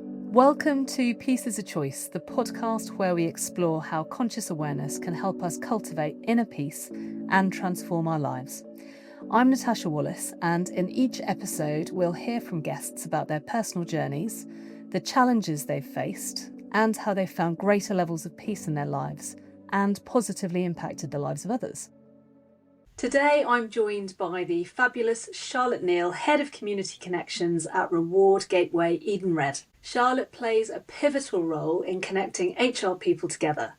Welcome to Peace is a Choice, the podcast where we explore how conscious awareness can help us cultivate inner peace and transform our lives. I'm Natasha Wallace, and in each episode we'll hear from guests about their personal journeys, the challenges they've faced, and how they've found greater levels of peace in their lives and positively impacted the lives of others. Today I'm joined by the fabulous Charlotte Neal, Head of Community Connections at Reward Gateway Edenred. Charlotte plays a pivotal role in connecting HR people together.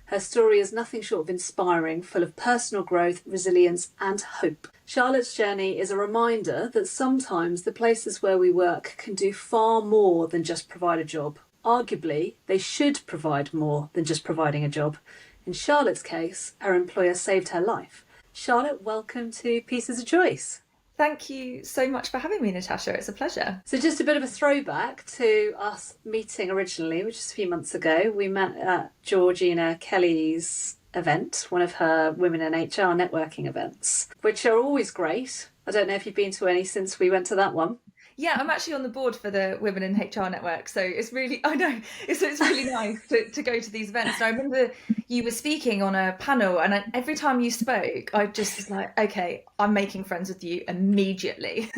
Her story is nothing short of inspiring, full of personal growth, resilience and hope. Charlotte's journey is a reminder that sometimes the places where we work can do far more than just provide a job. Arguably, they should provide more than just providing a job. In Charlotte's case, her employer saved her life. Charlotte, welcome to Peace is a Choice. Thank you so much for having me, Natasha. It's a pleasure. So just a bit of a throwback to us meeting originally, which is a few months ago. We met at Georgina Kelly's event, one of her Women in HR networking events, which are always great. I don't know if you've been to any since we went to that one. Yeah, I'm actually on the board for the Women in HR network, so it's really, it's really nice to go to these events. And I remember you were speaking on a panel, and every time you spoke, I just was like, okay, I'm making friends with you immediately.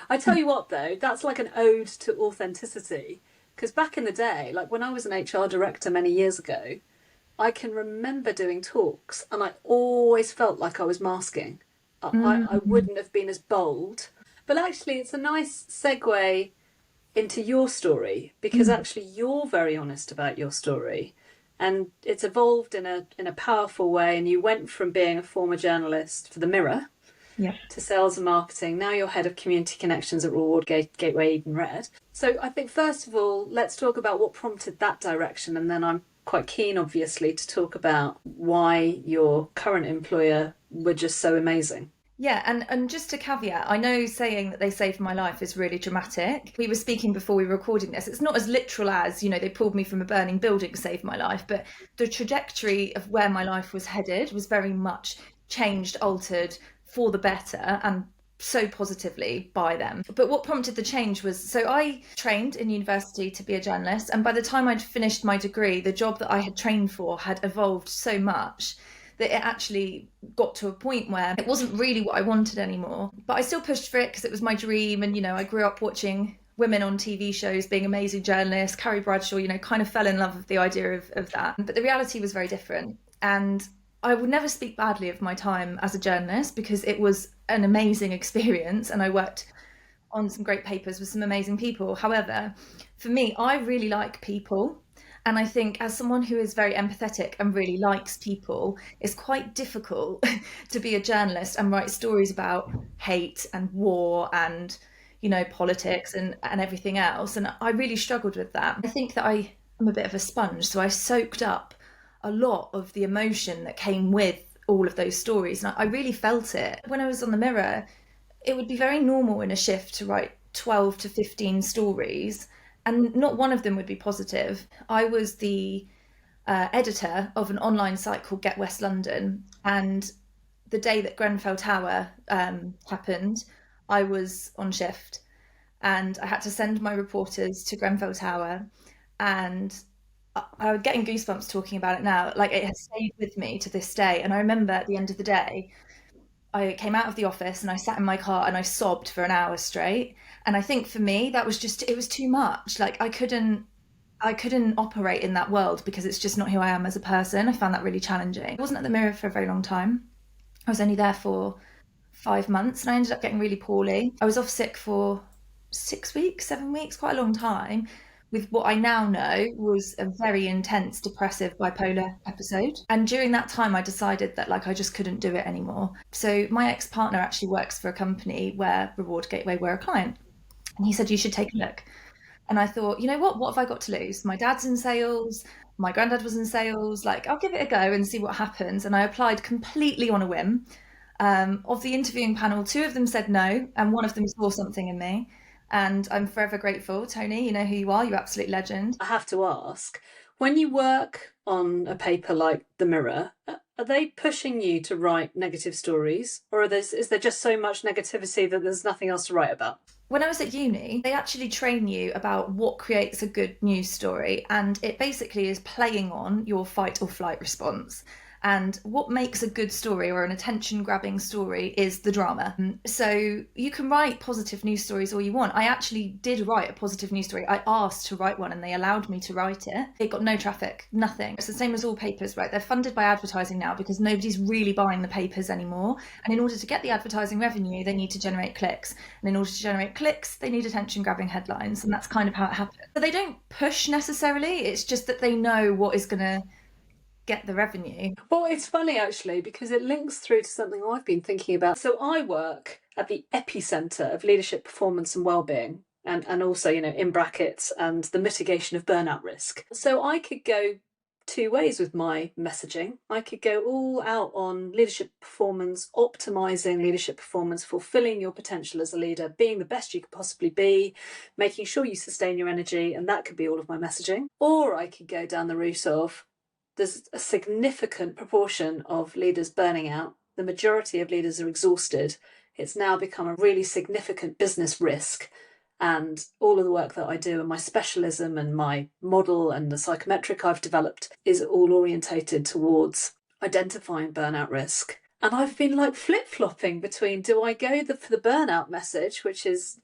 I tell you what, though, that's like an ode to authenticity, because back in the day, like when I was an HR director many years ago, I can remember doing talks, and I always felt like I was masking. I wouldn't have been as bold. But actually, it's a nice segue into your story, because actually you're very honest about your story, and it's evolved in a powerful way. And you went from being a former journalist for the Mirror to sales and marketing. Now you're head of community connections at Reward Gateway Edenred. So I think first of all, let's talk about what prompted that direction, and then I'm quite keen, obviously, to talk about why your current employer were just so amazing. Yeah, and just to caveat, I know saying that they saved my life is really dramatic. We were speaking before we were recording this. It's not as literal as, they pulled me from a burning building, saved my life, but the trajectory of where my life was headed was very much changed, altered for the better, and so positively by them. But what prompted the change was, so I trained in university to be a journalist, and by the time I'd finished my degree, the job that I had trained for had evolved so much that it actually got to a point where it wasn't really what I wanted anymore. But I still pushed for it because it was my dream, and I grew up watching women on TV shows being amazing journalists. Carrie Bradshaw, kind of fell in love with the idea of that. But the reality was very different, and I would never speak badly of my time as a journalist because it was an amazing experience, and I worked on some great papers with some amazing people. However, for me, I really like people. And I think as someone who is very empathetic and really likes people, it's quite difficult to be a journalist and write stories about hate and war and, politics and everything else. And I really struggled with that. I think that I am a bit of a sponge, so I soaked up a lot of the emotion that came with all of those stories. And I really felt it. When I was on the Mirror, it would be very normal in a shift to write 12 to 15 stories, and not one of them would be positive. I was the editor of an online site called Get West London, and the day that Grenfell Tower happened, I was on shift, and I had to send my reporters to Grenfell Tower, and I was getting goosebumps talking about it now. Like, it has stayed with me to this day. And I remember at the end of the day, I came out of the office and I sat in my car and I sobbed for an hour straight. And I think for me, that was just, it was too much. Like, I couldn't operate in that world because it's just not who I am as a person. I found that really challenging. I wasn't at the Mirror for a very long time. I was only there for 5 months, and I ended up getting really poorly. I was off sick for 6 weeks, 7 weeks, quite a long time, with what I now know was a very intense depressive bipolar episode. And during that time, I decided that I just couldn't do it anymore. So my ex-partner actually works for a company where Reward Gateway were a client. And he said, you should take a look. And I thought, you know what have I got to lose? My dad's in sales, my granddad was in sales, I'll give it a go and see what happens. And I applied completely on a whim. Of the interviewing panel, 2 of them said no, and 1 of them saw something in me. And I'm forever grateful. Tony, you know who you are, you absolute legend. I have to ask, when you work on a paper like The Mirror, are they pushing you to write negative stories? Or is there just so much negativity that there's nothing else to write about? When I was at uni, they actually train you about what creates a good news story, and it basically is playing on your fight or flight response. And what makes a good story or an attention grabbing story is the drama. So you can write positive news stories all you want. I actually did write a positive news story. I asked to write one and they allowed me to write it. It got no traffic, nothing. It's the same as all papers, right? They're funded by advertising now because nobody's really buying the papers anymore. And in order to get the advertising revenue, they need to generate clicks. And in order to generate clicks, they need attention grabbing headlines. And that's kind of how it happens. So they don't push necessarily. It's just that they know what is going to get the revenue. Well, it's funny actually, because it links through to something I've been thinking about. So I work at the epicenter of leadership, performance and wellbeing, and also, in brackets, and the mitigation of burnout risk. So I could go two ways with my messaging. I could go all out on leadership performance, optimizing leadership performance, fulfilling your potential as a leader, being the best you could possibly be, making sure you sustain your energy, and that could be all of my messaging. Or I could go down the route of, there's a significant proportion of leaders burning out. The majority of leaders are exhausted. It's now become a really significant business risk. And all of the work that I do and my specialism and my model and the psychometric I've developed is all orientated towards identifying burnout risk. And I've been like flip-flopping between, do I go for the burnout message, which is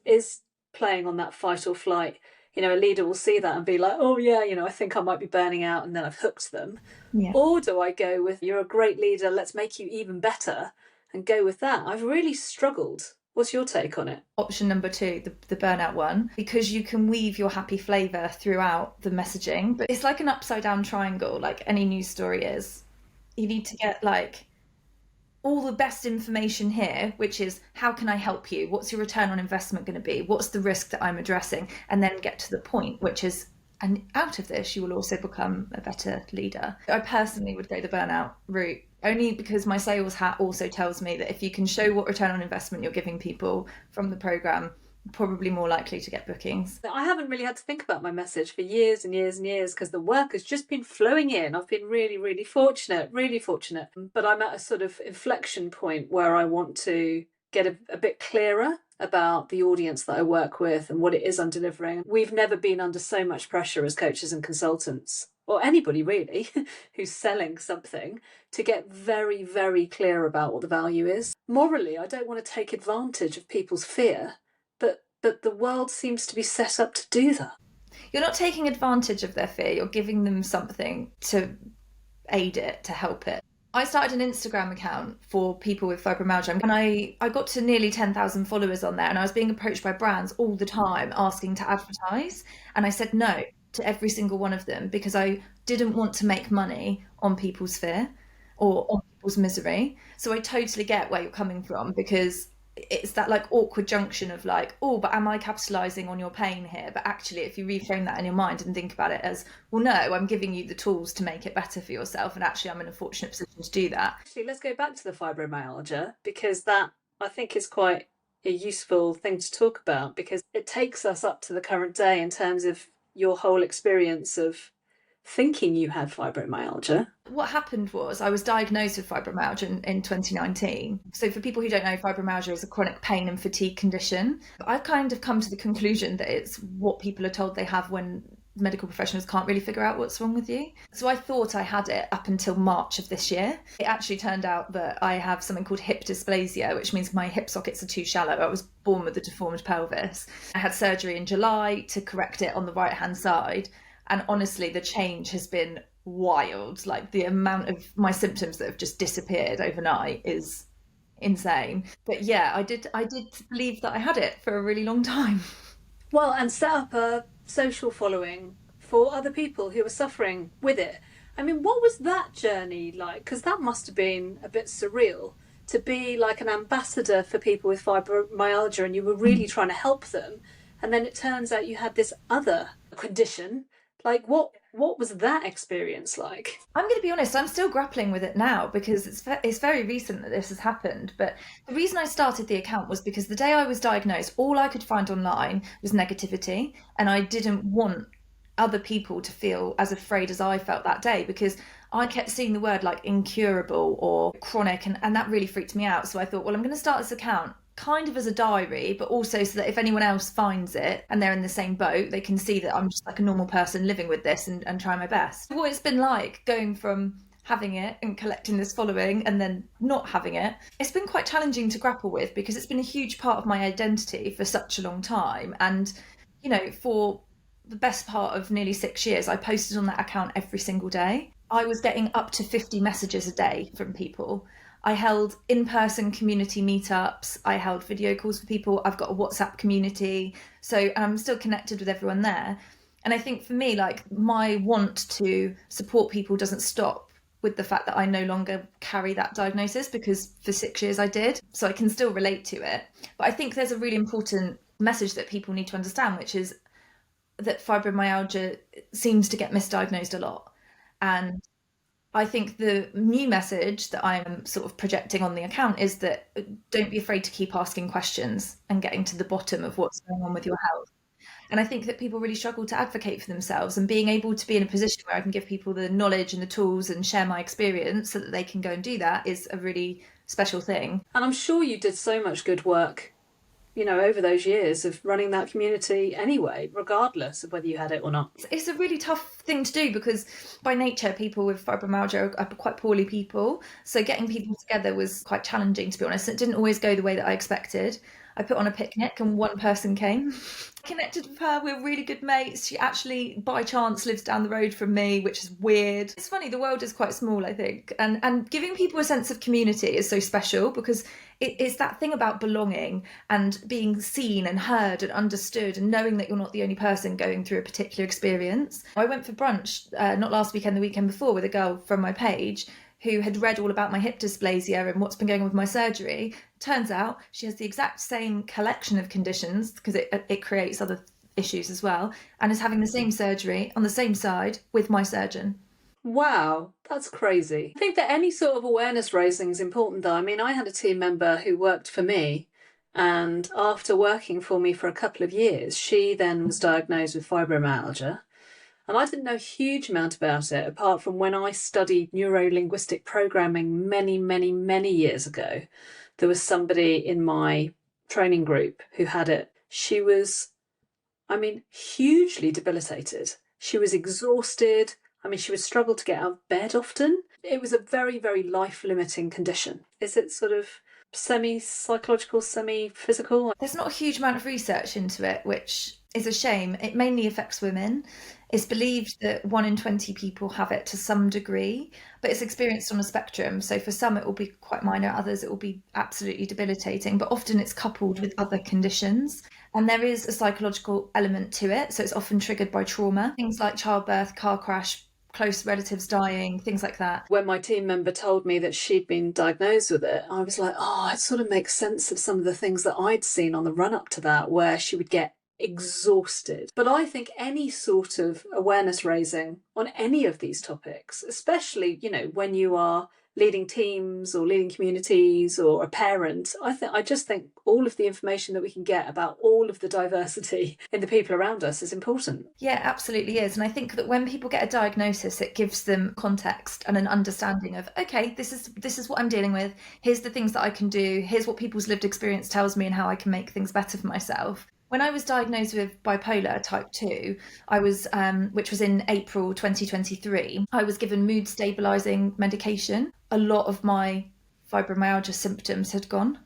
playing on that fight or flight. A leader will see that and be like, oh yeah, I think I might be burning out, and then I've hooked them. Yeah. Or do I go with, you're a great leader, let's make you even better, and go with that? I've really struggled. What's your take on it? Option number 2, the burnout one, because you can weave your happy flavour throughout the messaging, but it's like an upside down triangle, like any news story is. You need to get like all the best information here, which is how can I help you? What's your return on investment going to be? What's the risk that I'm addressing? And then get to the point, which is, and out of this, you will also become a better leader. I personally would go the burnout route, only because my sales hat also tells me that if you can show what return on investment you're giving people from the program, probably more likely to get bookings. I haven't really had to think about my message for years and years and years because the work has just been flowing in. I've been really, really fortunate. But I'm at a sort of inflection point where I want to get a bit clearer about the audience that I work with and what it is I'm delivering. We've never been under so much pressure as coaches and consultants, or anybody really who's selling something, to get very, very clear about what the value is. Morally, I don't want to take advantage of people's fear, but the world seems to be set up to do that. You're not taking advantage of their fear, you're giving them something to aid it, to help it. I started an Instagram account for people with fibromyalgia, and I got to nearly 10,000 followers on there, and I was being approached by brands all the time asking to advertise, and I said no to every single one of them because I didn't want to make money on people's fear or on people's misery. So I totally get where you're coming from, because it's that like awkward junction of like, oh, but am I capitalizing on your pain here? But actually, if you reframe that in your mind and think about it as, well, no, I'm giving you the tools to make it better for yourself, and actually I'm in a fortunate position to do that. Actually, let's go back to the fibromyalgia, because that I think is quite a useful thing to talk about, because it takes us up to the current day in terms of your whole experience of thinking you had fibromyalgia. What happened was I was diagnosed with fibromyalgia in 2019. So for people who don't know, fibromyalgia is a chronic pain and fatigue condition. I've kind of come to the conclusion that it's what people are told they have when medical professionals can't really figure out what's wrong with you. So I thought I had it up until March of this year. It actually turned out that I have something called hip dysplasia, which means my hip sockets are too shallow. I was born with a deformed pelvis. I had surgery in July to correct it on the right-hand side. And honestly, the change has been wild. Like the amount of my symptoms that have just disappeared overnight is insane. But yeah, I did believe that I had it for a really long time. Well, and set up a social following for other people who are suffering with it. I mean, what was that journey like? Because that must have been a bit surreal, to be like an ambassador for people with fibromyalgia, and you were really trying to help them. And then it turns out you had this other condition. Like, what was that experience like? I'm going to be honest, I'm still grappling with it now, because it's very recent that this has happened. But the reason I started the account was because the day I was diagnosed, all I could find online was negativity. And I didn't want other people to feel as afraid as I felt that day, because I kept seeing the word like incurable or chronic, and that really freaked me out. So I thought, well, I'm going to start this account kind of as a diary, but also so that if anyone else finds it and they're in the same boat, they can see that I'm just like a normal person living with this and trying my best. What it's been like going from having it and collecting this following and then not having it, it's been quite challenging to grapple with, because it's been a huge part of my identity for such a long time. And, you know, for the best part of nearly 6 years, I posted on that account every single day. I was getting up to 50 messages a day from people. I held in-person community meetups. I held video calls for people. I've got a WhatsApp community. So I'm still connected with everyone there. And I think for me, like, my want to support people doesn't stop with the fact that I no longer carry that diagnosis, because for 6 years I did. So I can still relate to it. But I think there's a really important message that people need to understand, which is that fibromyalgia seems to get misdiagnosed a lot. And I think the new message that I'm sort of projecting on the account is that don't be afraid to keep asking questions and getting to the bottom of what's going on with your health. And I think that people really struggle to advocate for themselves, and being able to be in a position where I can give people the knowledge and the tools and share my experience so that they can go and do that is a really special thing. And I'm sure you did so much good work, you know, over those years of running that community anyway, regardless of whether you had it or not. It's a really tough thing to do, because by nature people with fibromyalgia are quite poorly people, so getting people together was quite challenging, to be honest. It didn't always go the way that I expected. I put on a picnic and one person came. I connected with her, we're really good mates. She actually by chance lives down the road from me, which is weird. It's funny, the world is quite small, I think, and giving people a sense of community is so special, because it's that thing about belonging and being seen and heard and understood, and knowing that you're not the only person going through a particular experience. I went for brunch not last weekend, the weekend before, with a girl from my page who had read all about my hip dysplasia and what's been going on with my surgery. Turns out she has the exact same collection of conditions, because it creates other issues as well, and is having the same surgery on the same side with my surgeon. Wow, that's crazy. I think that any sort of awareness raising is important, though. I mean, I had a team member who worked for me, and after working for me for a couple of years, she then was diagnosed with fibromyalgia. And I didn't know a huge amount about it, apart from when I studied neuro-linguistic programming many, many, many years ago. There was somebody in my training group who had it. She was, hugely debilitated. She was exhausted. She would struggle to get out of bed often. It was a very, very life-limiting condition. Is it sort of semi-psychological, semi-physical? There's not a huge amount of research into it, which is a shame. It mainly affects women. It's believed that 1 in 20 people have it to some degree, but it's experienced on a spectrum. So for some it will be quite minor, others it will be absolutely debilitating, but often it's coupled with other conditions. And there is a psychological element to it. So it's often triggered by trauma, things like childbirth, car crash, close relatives dying, things like that. When my team member told me that she'd been diagnosed with it, I was like, oh, it sort of makes sense of some of the things that I'd seen on the run up to that, where she would get exhausted. But I think any sort of awareness raising on any of these topics, especially, when you are leading teams or leading communities or a parent, I just think all of the information that we can get about all of the diversity in the people around us is important. Yeah, absolutely is. And I think that when people get a diagnosis, it gives them context and an understanding of, okay, this is what I'm dealing with. Here's the things that I can do. Here's what people's lived experience tells me and how I can make things better for myself. When I was diagnosed with bipolar type 2, which was in April 2023, I was given mood stabilizing medication. A lot of my fibromyalgia symptoms had gone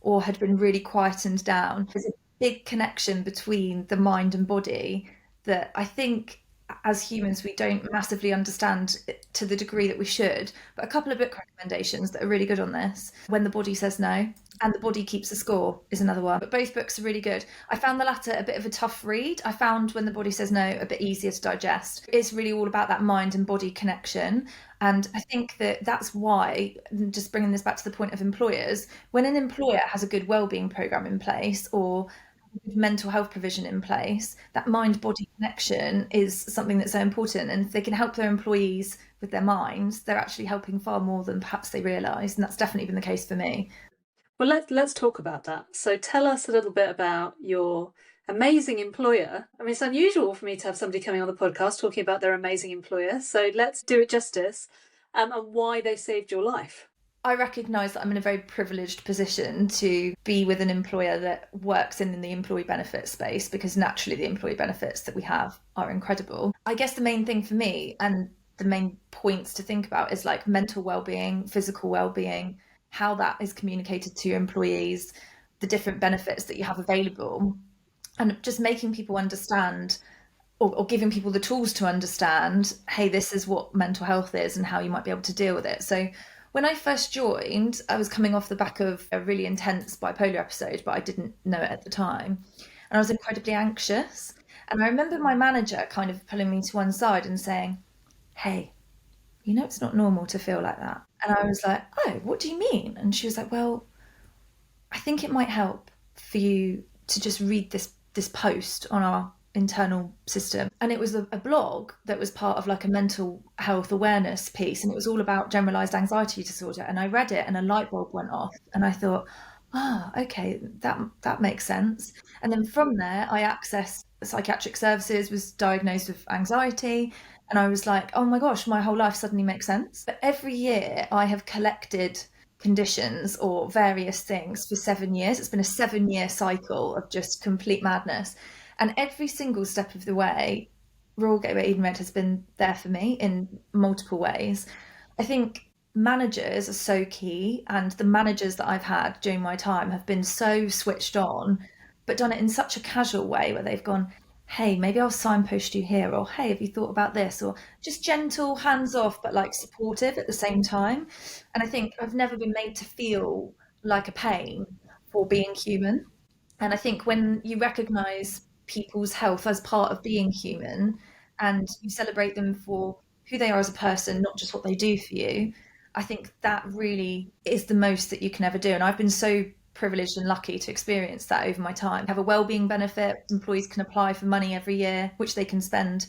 or had been really quietened down. There's a big connection between the mind and body that I think as humans we don't massively understand to the degree that we should. But a couple of book recommendations that are really good on this: When the Body Says No and The Body Keeps a Score is another one. But both books are really good. I found the latter a bit of a tough read. I found When the Body Says No a bit easier to digest. It's really all about that mind and body connection. And I think that that's why, just bringing this back to the point of employers, when an employer has a good wellbeing program in place or mental health provision in place, that mind-body connection is something that's so important. And if they can help their employees with their minds, they're actually helping far more than perhaps they realise. And that's definitely been the case for me. Well, let's talk about that. So tell us a little bit about your amazing employer. It's unusual for me to have somebody coming on the podcast talking about their amazing employer. So let's do it justice, and why they saved your life. I recognise that I'm in a very privileged position to be with an employer that works in the employee benefit space, because naturally the employee benefits that we have are incredible. I guess the main thing for me, and the main points to think about, is like mental well-being, physical well-being, how that is communicated to your employees, the different benefits that you have available, and just making people understand, or giving people the tools to understand, hey, this is what mental health is and how you might be able to deal with it. So when I first joined, I was coming off the back of a really intense bipolar episode, but I didn't know it at the time. And I was incredibly anxious. And I remember my manager kind of pulling me to one side and saying, hey, you know, it's not normal to feel like that. And I was like, oh, what do you mean? And she was like, well, I think it might help for you to just read this post on our internal system. And it was a blog that was part of like a mental health awareness piece, and it was all about generalized anxiety disorder. And I read it and a light bulb went off, and I thought, okay, that makes sense. And then from there I accessed psychiatric services, was diagnosed with anxiety, and I was like, oh my gosh, my whole life suddenly makes sense. But every year I have collected conditions or various things for 7 years. It's been a 7-year cycle of just complete madness. And every single step of the way, Royal Gateway Edenred has been there for me in multiple ways. I think managers are so key, and the managers that I've had during my time have been so switched on, but done it in such a casual way where they've gone, hey, maybe I'll signpost you here, or hey, have you thought about this? Or just gentle, hands off, but like supportive at the same time. And I think I've never been made to feel like a pain for being human. And I think when you recognise people's health as part of being human, and you celebrate them for who they are as a person, not just what they do for you, I think that really is the most that you can ever do. And I've been so privileged and lucky to experience that over my time. I have a wellbeing benefit. Employees can apply for money every year, which they can spend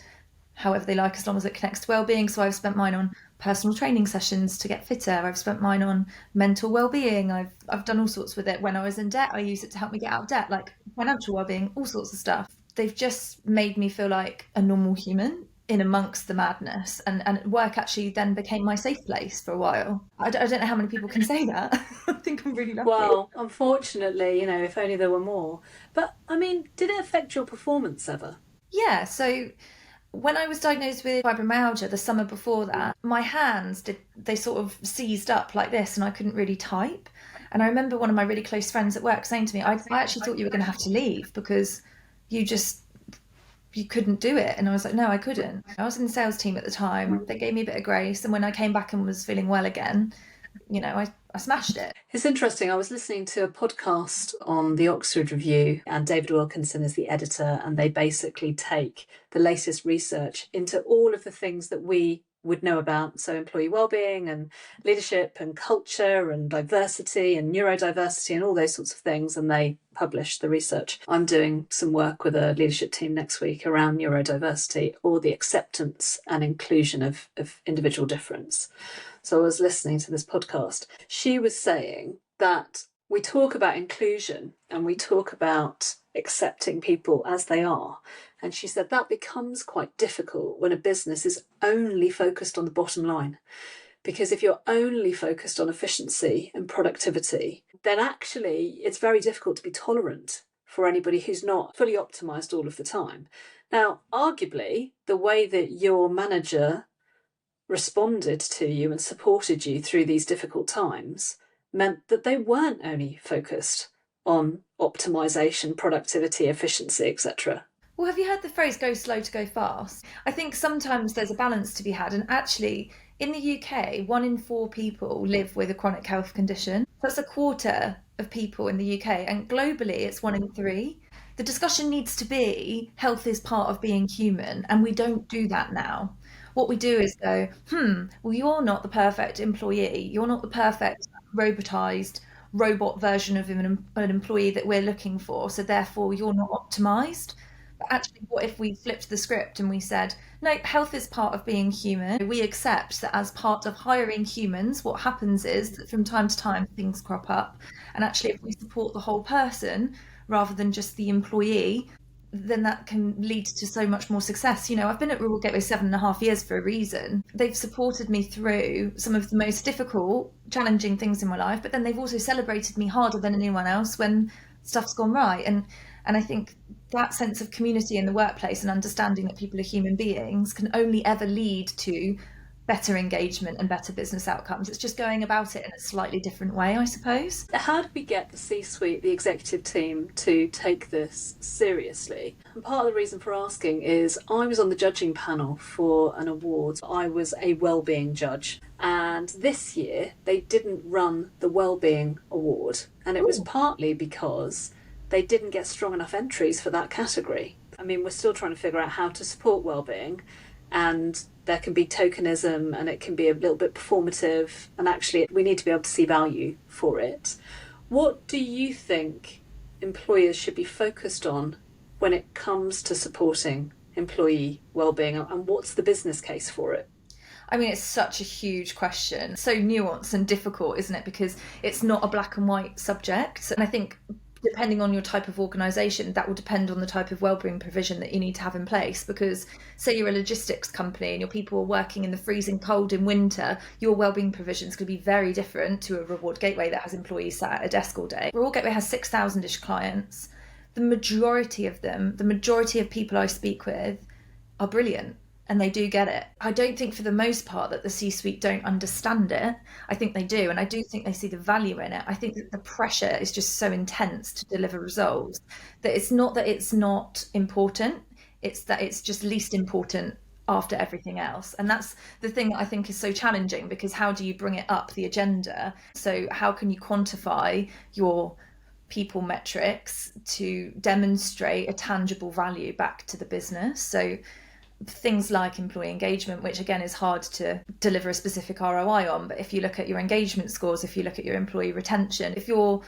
however they like, as long as it connects to wellbeing. So I've spent mine on personal training sessions to get fitter. I've spent mine on mental well-being. I've done all sorts with it. When I was in debt, I used it to help me get out of debt, like financial well-being, all sorts of stuff. They've just made me feel like a normal human in amongst the madness, and work actually then became my safe place for a while. I don't know how many people can say that. I think I'm really lucky. Well, unfortunately, if only there were more. But I mean, did it affect your performance ever? Yeah, so when I was diagnosed with fibromyalgia the summer before that, my hands they sort of seized up like this, and I couldn't really type. And I remember one of my really close friends at work saying to me, I actually thought you were going to have to leave because you couldn't do it. And I was like, no, I couldn't. I was in the sales team at the time. They gave me a bit of grace, and when I came back and was feeling well again, I smashed it. It's interesting. I was listening to a podcast on the Oxford Review, and David Wilkinson is the editor, and they basically take the latest research into all of the things that we would know about, so employee wellbeing and leadership and culture and diversity and neurodiversity and all those sorts of things, and they publish the research. I'm doing some work with a leadership team next week around neurodiversity, or the acceptance and inclusion of individual difference. So I was listening to this podcast. She was saying that we talk about inclusion and we talk about accepting people as they are. And she said that becomes quite difficult when a business is only focused on the bottom line. Because if you're only focused on efficiency and productivity, then actually it's very difficult to be tolerant for anybody who's not fully optimized all of the time. Now, arguably, the way that your manager responded to you and supported you through these difficult times meant that they weren't only focused on optimization, productivity, efficiency, etc. Well, have you heard the phrase go slow to go fast? I think sometimes there's a balance to be had. And actually, in the UK, 1 in 4 people live with a chronic health condition. That's a quarter of people in the UK. And globally, it's 1 in 3. The discussion needs to be health is part of being human. And we don't do that now. What we do is go, well, you're not the perfect employee. You're not the perfect robotized robot version of an employee that we're looking for. So therefore, you're not optimized. But actually, what if we flipped the script and we said, no, health is part of being human. We accept that as part of hiring humans, what happens is that from time to time, things crop up. And actually, if we support the whole person rather than just the employee, then that can lead to so much more success. I've been at Rural Gateway 7.5 years for a reason. They've supported me through some of the most difficult, challenging things in my life, but then they've also celebrated me harder than anyone else when stuff's gone right. And I think that sense of community in the workplace and understanding that people are human beings can only ever lead to better engagement and better business outcomes. It's just going about it in a slightly different way, I suppose. How do we get the C-suite, the executive team, to take this seriously? And part of the reason for asking is I was on the judging panel for an award. I was a wellbeing judge. And this year they didn't run the wellbeing award. And it was partly because they didn't get strong enough entries for that category. I mean, we're still trying to figure out how to support wellbeing, and there can be tokenism and it can be a little bit performative, and actually we need to be able to see value for it. What do you think employers should be focused on when it comes to supporting employee wellbeing, and what's the business case for it? I mean, it's such a huge question, so nuanced and difficult, isn't it? Because it's not a black and white subject. And I think depending on your type of organisation, that will depend on the type of wellbeing provision that you need to have in place. Because say you're a logistics company and your people are working in the freezing cold in winter, your wellbeing provision is going to be very different to a Reward Gateway that has employees sat at a desk all day. Reward Gateway has 6,000-ish clients. The majority of them, the majority of people I speak with are brilliant. And they do get it. I don't think for the most part that the C-suite don't understand it. I think they do. And I do think they see the value in it. I think that the pressure is just so intense to deliver results that it's not important. It's that it's just least important after everything else. And that's the thing that I think is so challenging, because how do you bring it up the agenda? So how can you quantify your people metrics to demonstrate a tangible value back to the business? So things like employee engagement, which again is hard to deliver a specific ROI on, but if you look at your engagement scores, if you look at your employee retention, if you're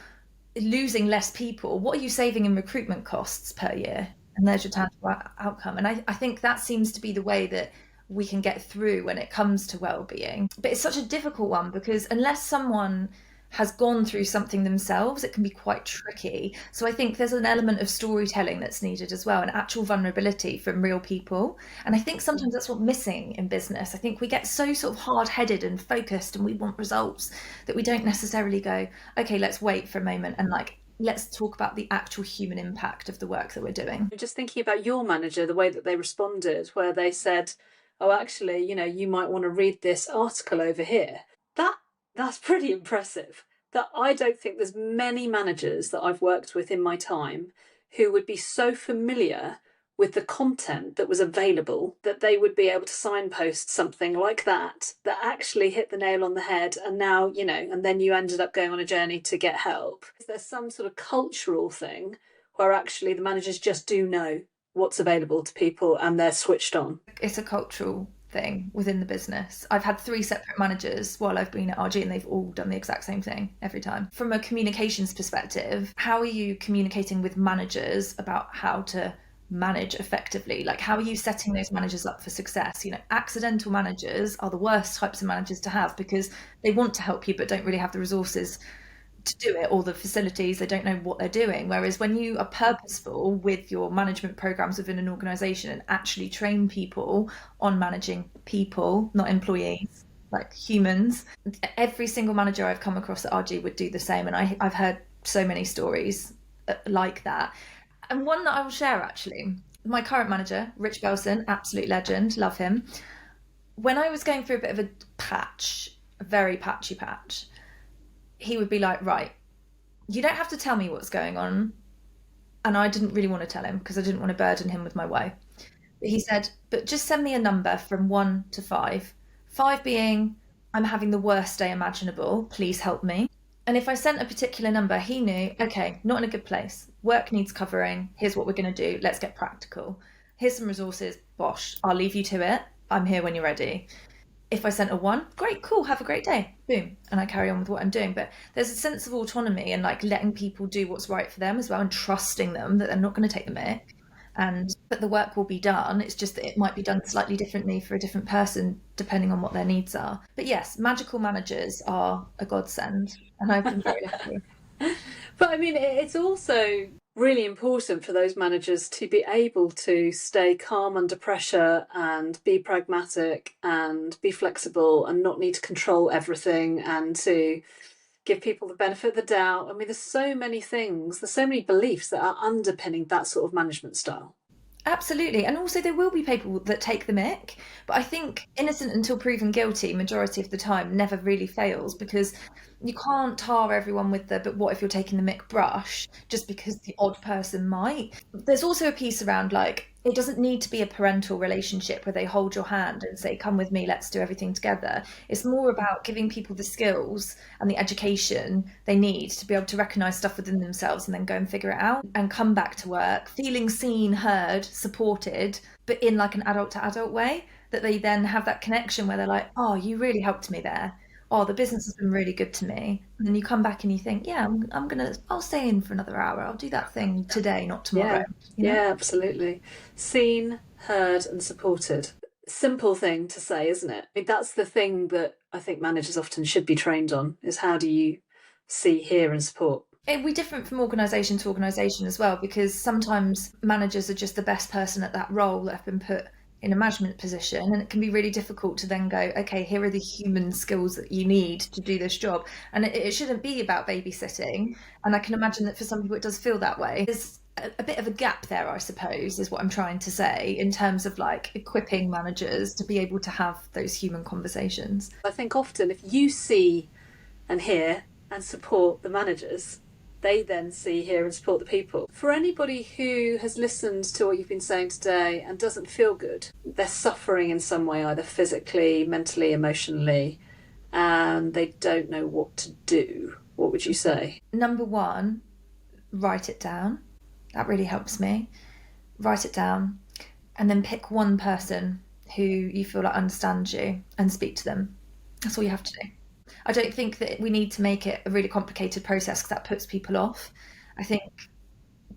losing less people, what are you saving in recruitment costs per year? And there's your tangible outcome. And I think that seems to be the way that we can get through when it comes to well-being. But it's such a difficult one, because unless someone has gone through something themselves, it can be quite tricky. So I think there's an element of storytelling that's needed as well, and actual vulnerability from real people. And I think sometimes that's what's missing in business. I think we get so sort of hard-headed and focused and we want results that we don't necessarily go, okay, let's wait for a moment and let's talk about the actual human impact of the work that we're doing. Just thinking about your manager, the way that they responded, where they said, oh, actually, you might want to read this article over here. That's pretty impressive. That I don't think there's many managers that I've worked with in my time who would be so familiar with the content that was available that they would be able to signpost something like that actually hit the nail on the head. And now, and then you ended up going on a journey to get help. Is there some sort of cultural thing where actually the managers just do know what's available to people and they're switched on? It's a cultural thing within the business. I've had 3 separate managers while I've been at RG, and they've all done the exact same thing every time. From a communications perspective, how are you communicating with managers about how to manage effectively? Like, how are you setting those managers up for success? Accidental managers are the worst types of managers to have, because they want to help you but don't really have the resources to do it, or the facilities. They don't know what they're doing. Whereas when you are purposeful with your management programs within an organization and actually train people on managing people, not employees, like humans, every single manager I've come across at RG would do the same. And I've heard so many stories like that. And one that I will share, actually, my current manager, Rich Belson, absolute legend, love him. When I was going through a bit of a patch, a very patchy patch, he would be like, right, you don't have to tell me what's going on. And I didn't really want to tell him because I didn't want to burden him with my woe. But he said, but just send me a number from 1 to 5. 5 being, I'm having the worst day imaginable, please help me. And if I sent a particular number, he knew, okay, not in a good place. Work needs covering. Here's what we're going to do. Let's get practical. Here's some resources. Bosh, I'll leave you to it. I'm here when you're ready. If I sent a 1, great, cool, have a great day, boom, and I carry on with what I'm doing. But there's a sense of autonomy and letting people do what's right for them as well, and trusting them that they're not going to take the mick, and that the work will be done. It's just that it might be done slightly differently for a different person depending on what their needs are. But yes, magical managers are a godsend, and I've been very lucky. But I mean, it's also really important for those managers to be able to stay calm under pressure and be pragmatic and be flexible and not need to control everything, and to give people the benefit of the doubt. I mean, there's so many things, there's so many beliefs that are underpinning that sort of management style. Absolutely. And also, there will be people that take the mick, but I think innocent until proven guilty, majority of the time, never really fails, because you can't tar everyone with the "but what if you're taking the mick" brush just because the odd person might. There's also a piece around, like, it doesn't need to be a parental relationship where they hold your hand and say, "Come with me, let's do everything together." It's more about giving people the skills and the education they need to be able to recognize stuff within themselves and then go and figure it out and come back to work feeling seen, heard, supported, but in like an adult to adult way, that they then have that connection where they're like, "Oh, you really helped me there. Oh, the business has been really good to me." And then you come back and you think, "Yeah, I'll stay in for another hour. I'll do that thing today, not tomorrow." Yeah, absolutely. Seen, heard, and supported. Simple thing to say, isn't it? I mean, that's the thing that I think managers often should be trained on, is how do you see, hear, and support? It'd be different from organisation to organisation as well, because sometimes managers are just the best person at that role that have been put in a management position, and it can be really difficult to then go, okay, here are the human skills that you need to do this job. And it shouldn't be about babysitting, and I can imagine that for some people it does feel that way. There's a bit of a gap there, I suppose, is what I'm trying to say, in terms of like equipping managers to be able to have those human conversations. I think often if you see and hear and support the managers, they then see, hear, and support the people. For anybody who has listened to what you've been saying today and doesn't feel good, they're suffering in some way, either physically, mentally, emotionally, and they don't know what to do, what would you say? Number one, write it down. That really helps me. Write it down, and then pick one person who you feel like understands you and speak to them. That's all you have to do. I don't think that we need to make it a really complicated process, because that puts people off. I think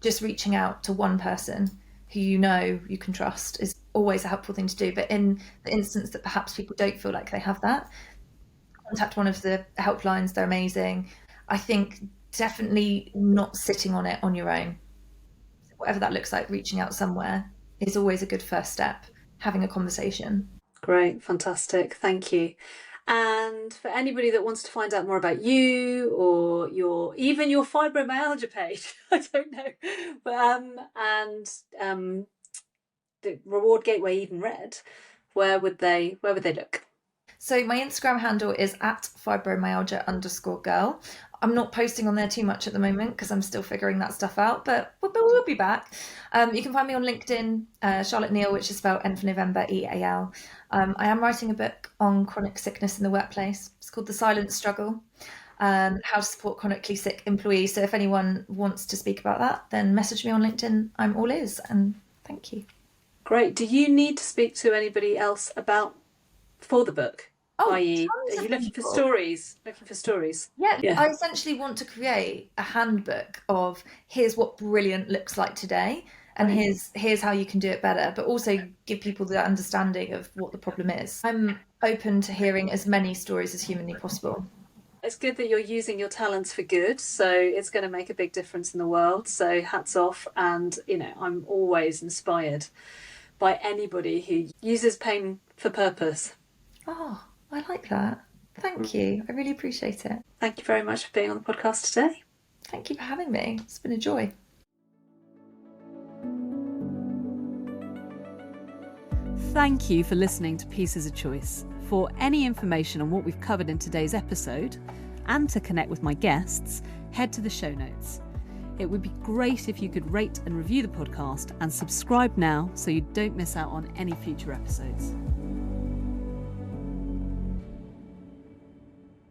just reaching out to one person who you know you can trust is always a helpful thing to do. But in the instance that perhaps people don't feel like they have that, contact one of the helplines. They're amazing. I think definitely not sitting on it on your own. Whatever that looks like, reaching out somewhere is always a good first step, having a conversation. Great, fantastic, thank you. And for anybody that wants to find out more about you, or your fibromyalgia page, I don't know, but the Reward Gateway Even Red, where would they look? So my Instagram handle is @fibromyalgia_girl. I'm not posting on there too much at the moment because I'm still figuring that stuff out, but we'll be back. You can find me on LinkedIn, Charlotte Neal, which is spelled N for November, EAL. I am writing a book on chronic sickness in the workplace. It's called The Silent Struggle, how to support chronically sick employees. So if anyone wants to speak about that, then message me on LinkedIn. I'm all ears, and thank you. Great. Do you need to speak to anybody else for the book? I.e., are you looking for stories? Yeah. I essentially want to create a handbook of here's what brilliant looks like today, and here's how you can do it better, but also give people the understanding of what the problem is. I'm open to hearing as many stories as humanly possible. It's good that you're using your talents for good, so it's going to make a big difference in the world. So hats off, and I'm always inspired by anybody who uses pain for purpose. Oh, I like that. Thank you. I really appreciate it. Thank you very much for being on the podcast today. Thank you for having me. It's been a joy. Thank you for listening to Pieces of Choice. For any information on what we've covered in today's episode, and to connect with my guests, head to the show notes. It would be great if you could rate and review the podcast and subscribe now so you don't miss out on any future episodes.